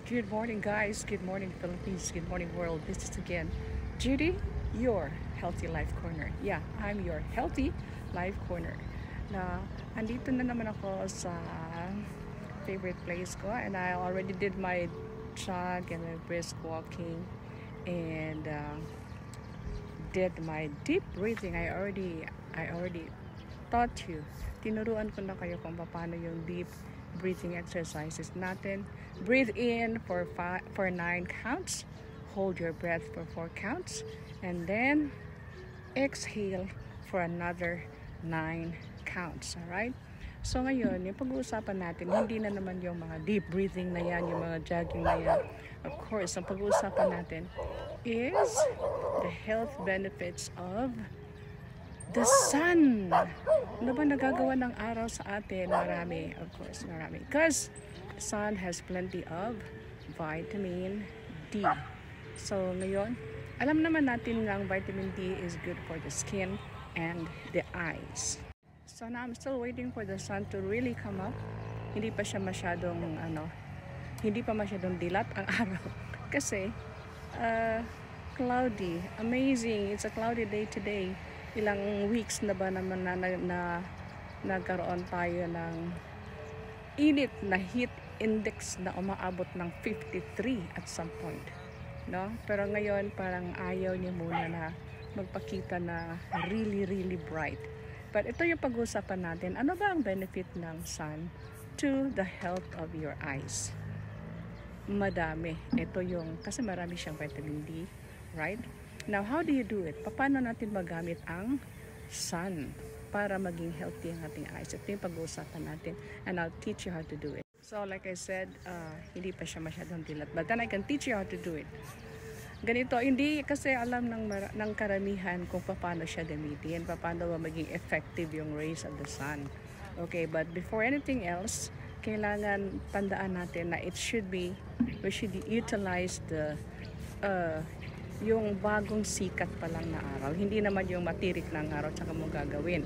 Good morning, guys. Good morning, Philippines. Good morning, world. This is again Judy, your Healthy Life Corner. Yeah, I'm your Healthy Life Corner. Na andito na naman ako sa favorite place ko, and I already did my jog and my brisk walking, and did my deep breathing. I already taught you. Tinuruan ko na kayo kung paano yung deep breathing exercises natin. Breathe in for 9 counts. Hold your breath for 4 counts. And then exhale for another 9 counts. Alright? So ngayon, yung pag-uusapan natin, hindi na naman yung mga deep breathing na yan, yung mga jogging na yan. Of course, ang pag-uusapan natin is the health benefits of the sun. Ano ba nagagawa ng araw sa atin? Marami, of course, marami. Because sun has plenty of vitamin D. So, ngayon, alam naman natin na ang vitamin D is good for the skin and the eyes. So, now I'm still waiting for the sun to really come up. Hindi pa siya masyadong, hindi pa masyadong dilat ang araw. Kasi, cloudy. Amazing. It's a cloudy day today. Ilang weeks na ba naman na nagkaroon tayo ng init na heat index na umaabot ng 53 at some point, no? Pero ngayon parang ayaw niya muna na magpakita na really bright. But ito yung pag-usapan natin, ano ba ang benefit ng sun to the health of your eyes? Madami. Ito yung, kasi marami siyang vitamin D, right? Now, how do you do it? Paano natin magamit ang sun para maging healthy ang ating eyes? Ito yung pag-uusapan natin, and I'll teach you how to do it. So, like I said, hindi pa siya masyadong dilat, but then I can teach you how to do it. Ganito, hindi kasi alam ng karamihan kung paano siya gamitin, paano ba maging effective yung rays of the sun. Okay, but before anything else, kailangan tandaan natin na we should utilize yung bagong sikat pa lang na araw. Hindi naman yung matirik ng araw tsaka mo gagawin.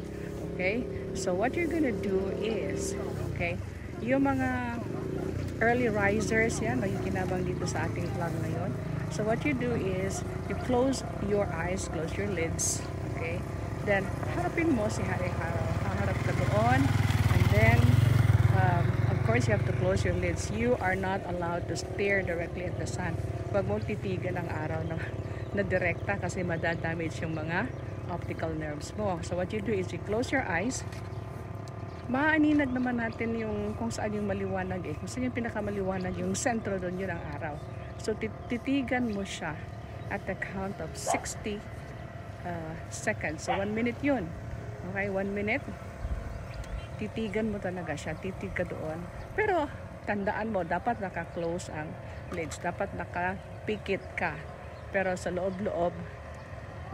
Okay? So, what you're gonna do is, okay, yung mga early risers, yan, makikinabang dito sa ating vlog ngayon. So, what you do is, you close your eyes, close your lids, okay? Then, harapin mo si haring araw. Haharap ka doon, and then, of course, you have to close your lids. You are not allowed to stare directly at the sun. Huwag mo titigan ang araw na direkta kasi madadamage yung mga optical nerves mo. So what you do is you close your eyes. Maaninag naman natin yung kung saan yung maliwanag kung saan yung pinakamaliwanag, yung sentro doon, yun ang araw. So titigan mo siya at the count of 60 seconds. So 1 minute yun. Okay, 1 minute. Titigan mo talaga siya, titig ka doon. Pero tandaan mo, dapat naka-close ang lids, dapat nakapikit ka. Pero sa loob-loob,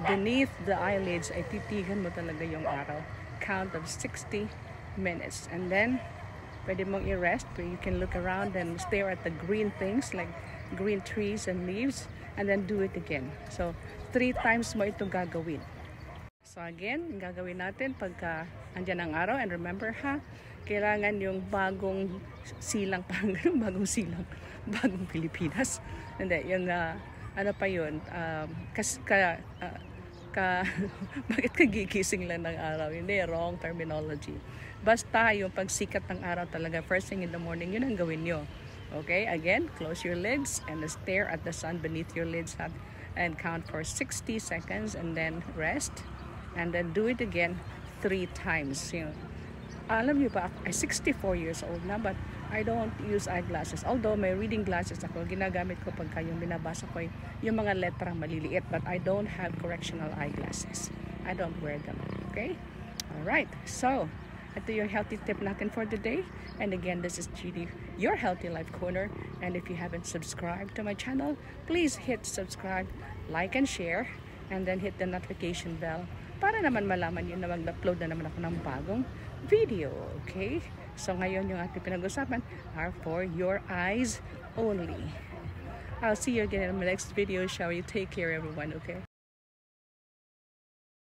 beneath the eyelids, ay titigan mo talaga yung araw. Count of 60 minutes. And then, pwede mong i-rest, where you can look around and stare at the green things like green trees and leaves, and then do it again. So, 3 times mo ito gagawin. So again, gagawin natin pagka andyan ang araw. And remember ha, kailangan yung bagong silang, bagong Pilipinas. Hindi, yung ano pa yun, bakit kagigising lang ng araw? Hindi, wrong terminology. Basta yung pagsikat ng araw talaga, first thing in the morning, yun ang gawin nyo. Okay, again, close your lids and stare at the sun beneath your lids and count for 60 seconds and then rest. And then do it again 3 times. You know, alam niyo ba, I'm 64 years old na, but I don't use eyeglasses. Although may reading glasses ako, ginagamit ko pagka yung binabasa ko yung mga letrang maliliit, but I don't have correctional eyeglasses. I don't wear them. Okay? Alright. So, ito yung healthy tip natin for the day. And again, this is Judy, your Healthy Life Corner. And if you haven't subscribed to my channel, please hit subscribe, like, and share. And then hit the notification bell para naman malaman yun na mag-upload na naman ako ng bagong video, okay? So ngayon yung ating pinag-usapan are for your eyes only. I'll see you again in my next video. Shall we? Take care, everyone, okay?